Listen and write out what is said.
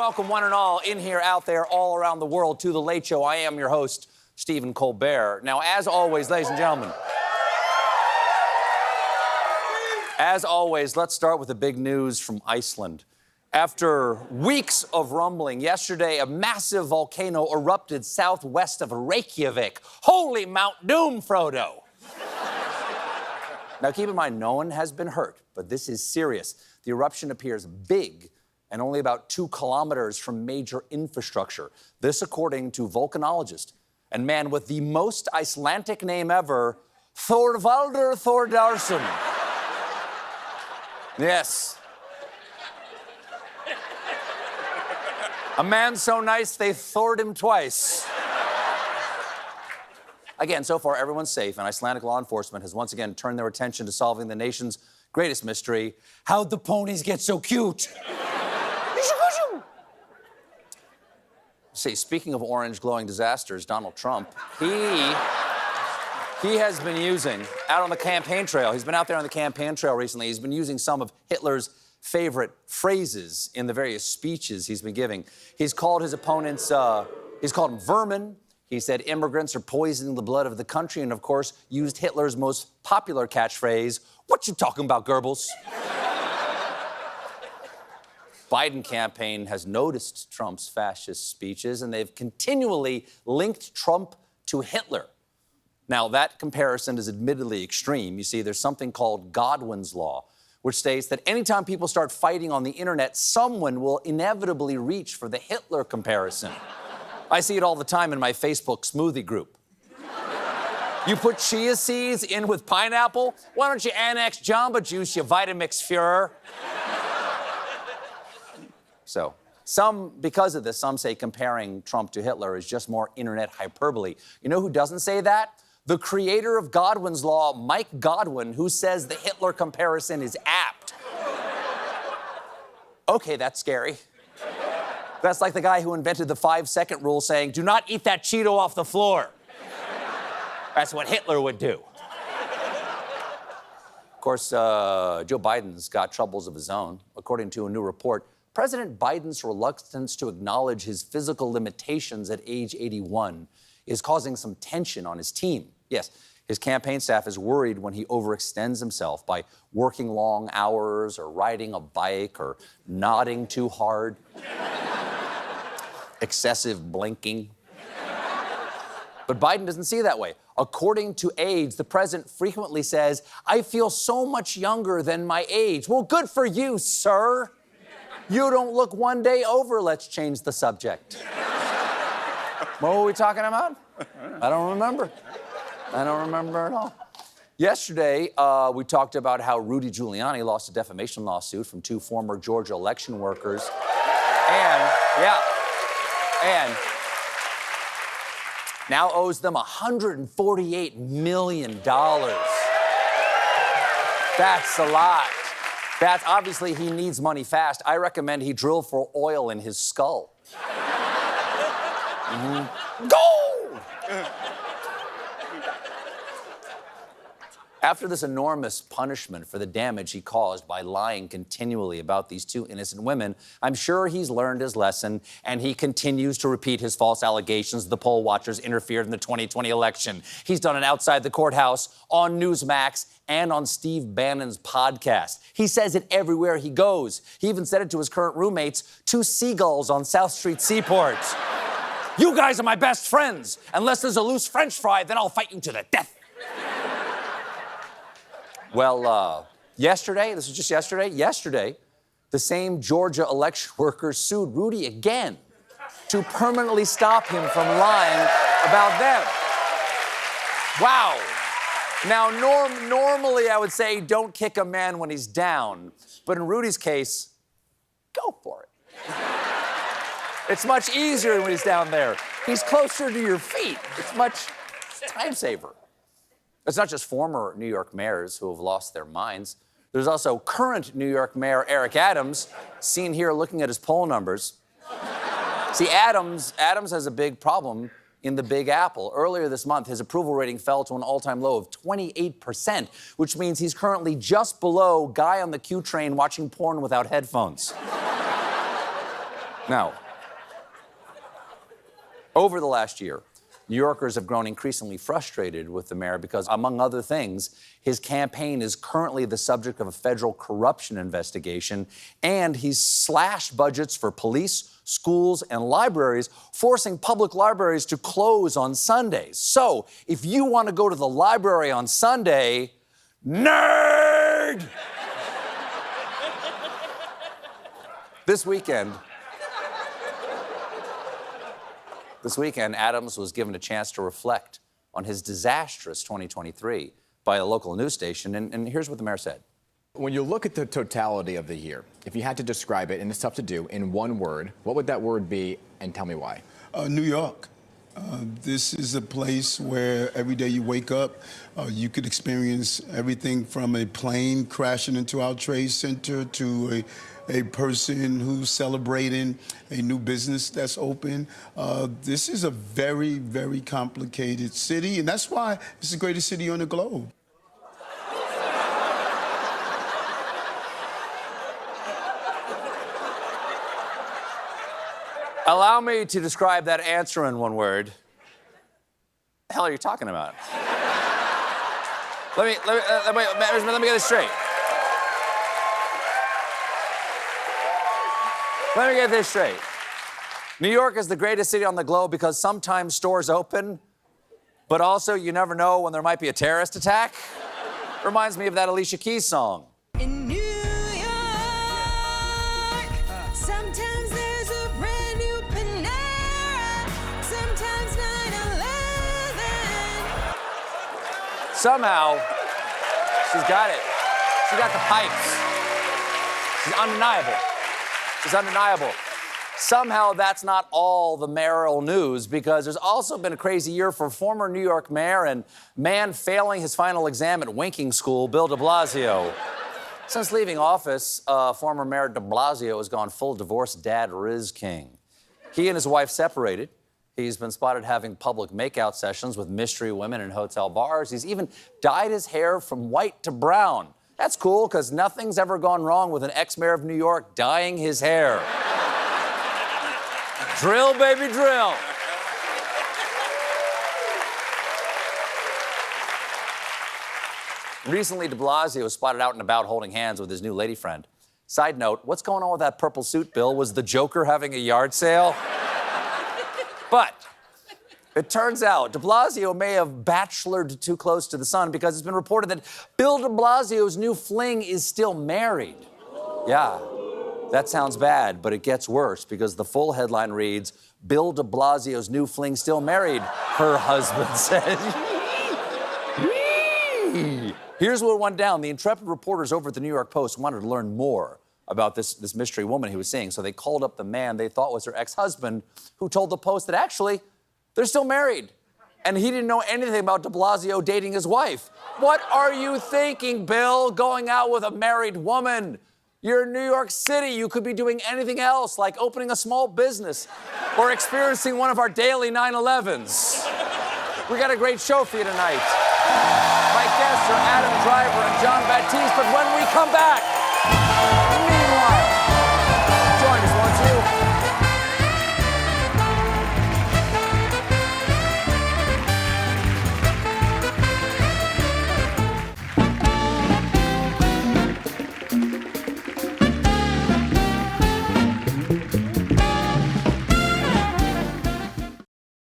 welcome one and all in here, out there, all around the world to The Late Show. I am your host, Stephen Colbert. Now, as always, ladies and gentlemen, let's start with the big news from Iceland. After weeks of rumbling, yesterday a massive volcano erupted southwest of Reykjavik. Holy Mount Doom, Frodo! Now, keep in mind, no one has been hurt, but this is serious. The eruption appears big and only about 2 kilometers from major infrastructure. This according to volcanologist and man with the most Icelandic name ever, Thorvaldur Thordarson. Yes. A man so nice they thored him twice. Again, so far, everyone's safe, and Icelandic law enforcement has once again turned their attention to solving the nation's greatest mystery. How'd the ponies get so cute? See, speaking of orange glowing disasters, Donald Trump, he has been using, out on the campaign trail, he's been out there on the campaign trail recently, he's been using some of Hitler's favorite phrases in the various speeches he's been giving. He's called his opponents, he's called them vermin. He said immigrants are poisoning the blood of the country, and of course, used Hitler's most popular catchphrase, "What you talking about, Goebbels?" Biden campaign has noticed Trump's fascist speeches, and they've continually linked Trump to Hitler. Now, that comparison is admittedly extreme. You see, there's something called Godwin's Law, which states that anytime people start fighting on the internet, someone will inevitably reach for the Hitler comparison. I see it all the time in my Facebook smoothie group. You put chia seeds in with pineapple? Why don't you annex Jamba Juice, you Vitamix Führer? So, because of this, some say comparing Trump to Hitler is just more internet hyperbole. You know who doesn't say that? The creator of Godwin's Law, Mike Godwin, who says the Hitler comparison is apt. Okay, that's scary. That's like the guy who invented the 5-second rule saying, "Do not eat that Cheeto off the floor." That's what Hitler would do. Of course, Joe Biden's got troubles of his own. According to a new report, President Biden's reluctance to acknowledge his physical limitations at age 81 is causing some tension on his team. Yes, his campaign staff is worried when he overextends himself by working long hours or riding a bike or nodding too hard. Excessive blinking. But Biden doesn't see it that way. According to aides, the president frequently says, "I feel so much younger than my age." Well, good for you, sir. You don't look one day over. Let's change the subject. What were we talking about? I don't remember. I don't remember at all. Yesterday, we talked about how Rudy Giuliani lost a defamation lawsuit from 2 former Georgia election workers. And now owes them $148 million. That's a lot. That's obviously he needs money fast. I recommend he drill for oil in his skull. Gold! After this enormous punishment for the damage he caused by lying continually about these 2 innocent women, I'm sure he's learned his lesson, and he continues to repeat his false allegations the poll watchers interfered in the 2020 election. He's done it outside the courthouse, on Newsmax, and on Steve Bannon's podcast. He says it everywhere he goes. He even said it to his current roommates, 2 seagulls on South Street Seaport. "You guys are my best friends. Unless there's a loose French fry, then I'll fight you to the death." Well, yesterday, this was just yesterday, the same Georgia election workers sued Rudy again to permanently stop him from lying about them. Wow. Now, normally I would say don't kick a man when he's down, but in Rudy's case, go for it. It's much easier when he's down there. He's closer to your feet. It's time saver. It's not just former New York mayors who have lost their minds. There's also current New York Mayor Eric Adams, seen here looking at his poll numbers. See, Adams has a big problem in the Big Apple. Earlier this month, his approval rating fell to an all-time low of 28%, which means he's currently just below guy on the Q train watching porn without headphones. Now, over the last year, New Yorkers have grown increasingly frustrated with the mayor because, among other things, his campaign is currently the subject of a federal corruption investigation, and he's slashed budgets for police, schools, and libraries, forcing public libraries to close on Sundays. So, if you want to go to the library on Sunday, nerd! This weekend, Adams was given a chance to reflect on his disastrous 2023 by a local news station, and here's what the mayor said. When you look at the totality of the year, if you had to describe it, and it's tough to do, in one word, what would that word be, and tell me why? New York. This is a place where every day you wake up, you could experience everything from a plane crashing into our trade center to a person who's celebrating a new business that's open. This is a very, very complicated city, and that's why it's the greatest city on the globe. Allow me to describe that answer in one word. What the hell are you talking about? Let me get this straight. Let me get this straight. New York is the greatest city on the globe because sometimes stores open, but also you never know when there might be a terrorist attack. Reminds me of that Alicia Keys song. In New York, sometimes there's a brand new Panera, sometimes 9/11. Somehow, she's got it. She got the pipes. She's undeniable. She's undeniable. Somehow, that's not all the mayoral news, because there's also been a crazy year for former New York mayor and man failing his final exam at winking school, Bill de Blasio. Since leaving office, former Mayor de Blasio has gone full divorce dad Riz King. He and his wife separated. He's been spotted having public makeout sessions with mystery women in hotel bars. He's even dyed his hair from white to brown. That's cool, because nothing's ever gone wrong with an ex-mayor of New York dyeing his hair. Drill, baby, drill. Recently, de Blasio was spotted out and about holding hands with his new lady friend. Side note, what's going on with that purple suit, Bill? Was the Joker having a yard sale? But it turns out de Blasio may have bachelored too close to the sun, because it's been reported that Bill de Blasio's new fling is still married. Yeah, that sounds bad, but it gets worse, because the full headline reads, Bill de Blasio's new fling still married, her husband said. Here's what went down. The intrepid reporters over at the New York Post wanted to learn more about this mystery woman he was seeing, so they called up the man they thought was her ex-husband, who told the Post that actually, they're still married. And he didn't know anything about de Blasio dating his wife. What are you thinking, Bill, going out with a married woman? You're in New York City. You could be doing anything else, like opening a small business or experiencing one of our daily 9/11s. We got a great show for you tonight. My guests are Adam Driver and John Baptiste, but when we come back,